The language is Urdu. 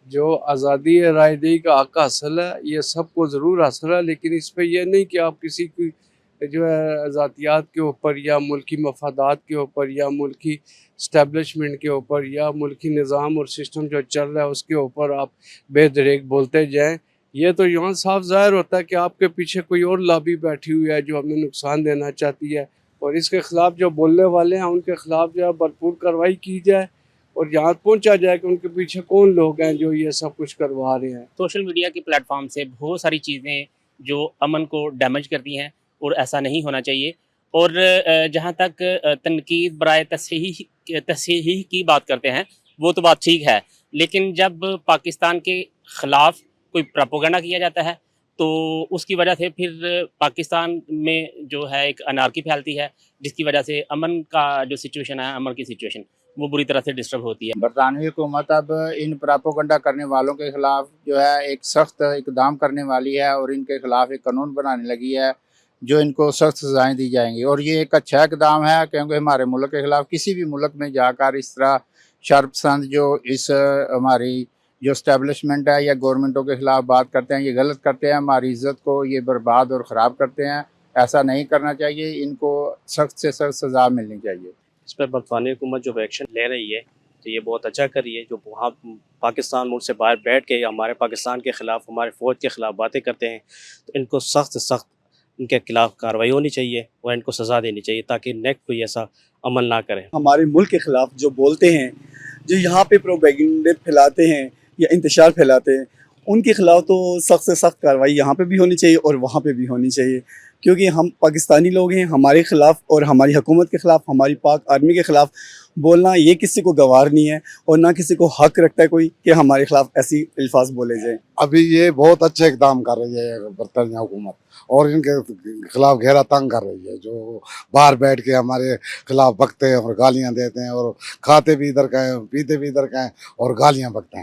جو آزادی رائے دہی کا حق حاصل ہے یہ سب کو ضرور حاصل ہے، لیکن اس پہ یہ نہیں کہ آپ کسی کی جو ہے ذاتیات کے اوپر یا ملکی مفادات کے اوپر یا ملکی اسٹیبلشمنٹ کے اوپر یا ملکی نظام اور سسٹم جو چل رہا ہے اس کے اوپر آپ بے دریغ بولتے جائیں۔ یہ تو یہاں صاف ظاہر ہوتا ہے کہ آپ کے پیچھے کوئی اور لابی بیٹھی ہوئی ہے جو ہمیں نقصان دینا چاہتی ہے، اور اس کے خلاف جو بولنے والے ہیں ان کے خلاف جو ہے بھرپور کارروائی کی جائے اور یہاں پہنچا جائے کہ ان کے پیچھے کون لوگ ہیں جو یہ سب کچھ کروا رہے ہیں۔ سوشل میڈیا کی پلیٹ فارم سے بہت ساری چیزیں جو امن کو ڈیمیج کرتی ہیں اور ایسا نہیں ہونا چاہیے، اور جہاں تک تنقید برائے تصحیح کی بات کرتے ہیں وہ تو بات ٹھیک ہے، لیکن جب پاکستان کے خلاف کوئی پراپوگنڈا کیا جاتا ہے تو اس کی وجہ سے پھر پاکستان میں جو ہے ایک انارکی پھیلتی ہے، جس کی وجہ سے امن کا جو سچویشن ہے، امن کی سچویشن وہ بری طرح سے ڈسٹرب ہوتی ہے۔ برطانوی حکومت اب ان پراپوگنڈا کرنے والوں کے خلاف جو ہے ایک سخت اقدام کرنے والی ہے اور ان کے خلاف ایک قانون بنانے لگی ہے جو ان کو سخت سزائیں دی جائیں گی، اور یہ ایک اچھا اقدام ہے کیونکہ ہمارے ملک کے خلاف کسی بھی ملک میں جا کر اس طرح شرپ پسند جو اس ہماری جو اسٹیبلشمنٹ ہے یا گورنمنٹوں کے خلاف بات کرتے ہیں، یہ غلط کرتے ہیں، ہماری عزت کو یہ برباد اور خراب کرتے ہیں۔ ایسا نہیں کرنا چاہیے، ان کو سخت سے سخت سزا ملنی چاہیے۔ اس پہ برطانوی حکومت جو ایکشن لے رہی ہے تو یہ بہت اچھا کر رہی ہے، جو وہاں پاکستان ملک سے باہر بیٹھ کے ہمارے پاکستان کے خلاف، ہمارے فوج کے خلاف باتیں کرتے ہیں، تو ان کو سخت سے سخت ان کے خلاف کارروائی ہونی چاہیے اور ان کو سزا دینی چاہیے تاکہ نیکسٹ کوئی ایسا عمل نہ کرے۔ ہمارے ملک کے خلاف جو بولتے ہیں، جو یہاں پہ پروپیگنڈے پھیلاتے ہیں یا انتشار پھیلاتے ہیں، ان کے خلاف تو سخت سے سخت کارروائی یہاں پہ بھی ہونی چاہیے اور وہاں پہ بھی ہونی چاہیے، کیونکہ ہم پاکستانی لوگ ہیں، ہمارے خلاف اور ہماری حکومت کے خلاف، ہماری پاک آرمی کے خلاف بولنا یہ کسی کو گوار نہیں ہے، اور نہ کسی کو حق رکھتا ہے کوئی کہ ہمارے خلاف ایسی الفاظ بولے جائیں۔ ابھی یہ بہت اچھے اقدام کر رہی ہے برطانیہ حکومت، اور ان کے خلاف گھیرا تنگ کر رہی ہے، جو باہر بیٹھ کے ہمارے خلاف بکتے ہیں اور گالیاں دیتے ہیں، اور کھاتے بھی ادھر کا ہیں، پیتے بھی ادھر کا ہیں اور گالیاں بکتے ہیں۔